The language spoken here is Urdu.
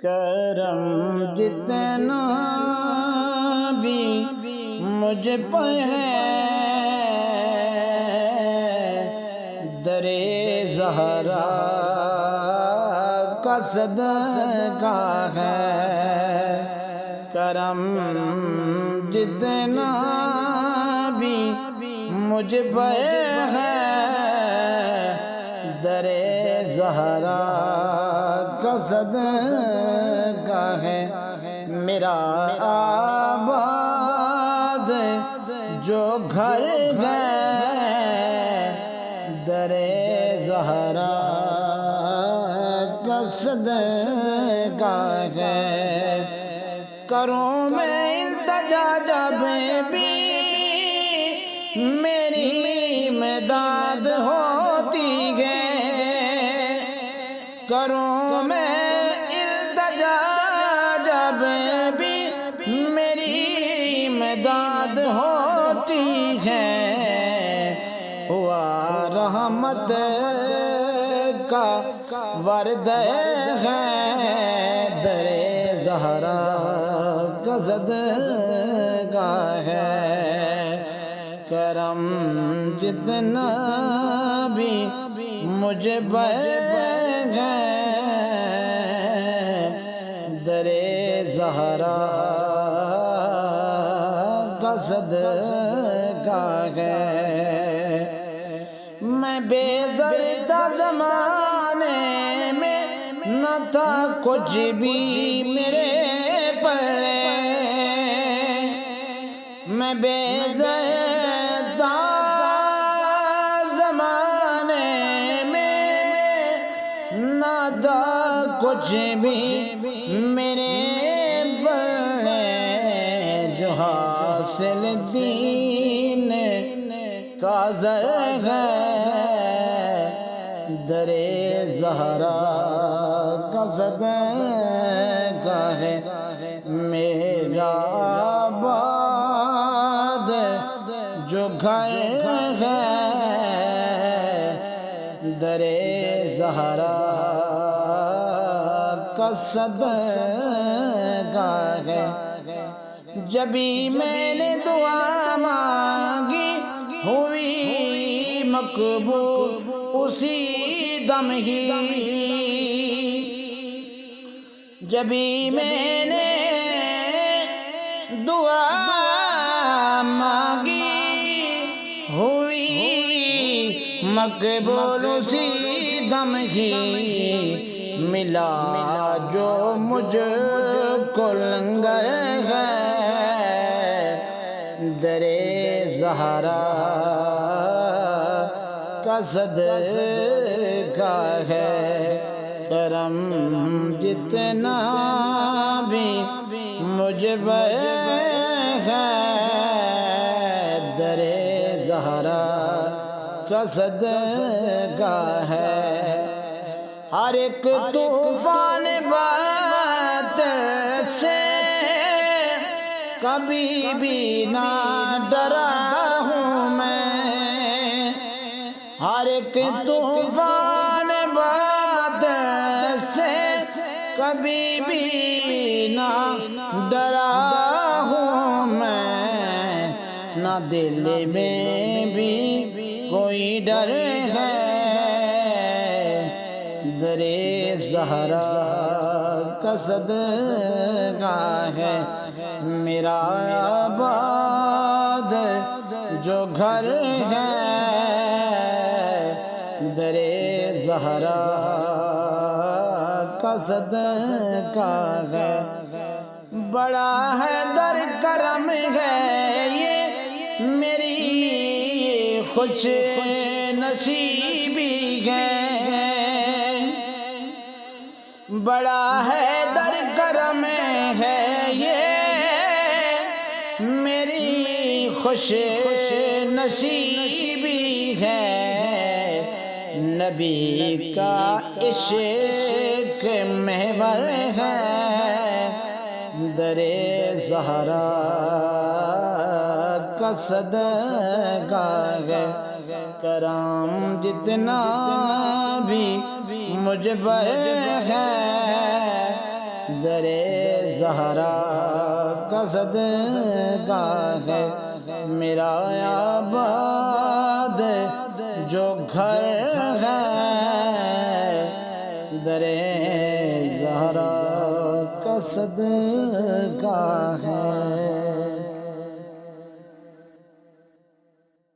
کرم جتنا بھی مجھ پر ہے در زہرا کا صدقہ ہے، کرم جتنا بھی مجھ پر ہے در زہرا کا صدقہ ہے، میرا آباد جو گھر ہے در زہرا کا صدقہ ہے، کروں میں التجا جب بھی میری امداد ہوتی ہے، کروں میں التجا جب بھی میری امداد ہوتی ہے، ہوا رحمت کا ورد ہے در زہرا کا صدقہ ہے، کرم جتنا بھی مجھ پر ہے در زہرا کا صدقہ ہے، میں بے زردہ زمانے میں نہ تھا کچھ بھی میرے پلے، میں بے زردہ زمانے میں نہ تھا کچھ بھی میرے پلے، جو حاصل دین کا زر ہے در زہرا کا صدقہ ہے، میرا آباد جو گھر ہے در زہرا کا صدقہ ہے، جبھی میں نے دعا مانگی ہوئی مقبول اسی دم ہی، جبھی میں نے دعا مانگی ہوئی مقبول اسی دم ہی، ملا جو مجھ کو لنگر ہے در زہرا کا صدقہ ہے، کرم جتنا بھی مجھ پر ہے در زہرا کا صدقہ ہے، ہر ایک طوفان بات سے کبھی بھی نہ ڈرا ہوں میں، ہر ایک طوفان بات سے کبھی بھی نہ ڈرا ہوں میں، نہ دل میں بھی کوئی ڈر ہے در زہرا کا صدقہ ہے، میرا آباد جو گھر ہے در زہرا کا صدقہ ہے، بڑا ہے در کرم ہے یہ میری خوش نصیبی ہے، بڑا ہے در کرم ہے یہ میری خوش نصیبی ہے، نبی کا عشق محور ہے در زہرا کا صدقہ ہے، کرم جتنا بھی مجھ پر ہے در زہرا کا صدقہ ہے میرا آباد جو گھر ہے در زہرا کا صدقہ ہے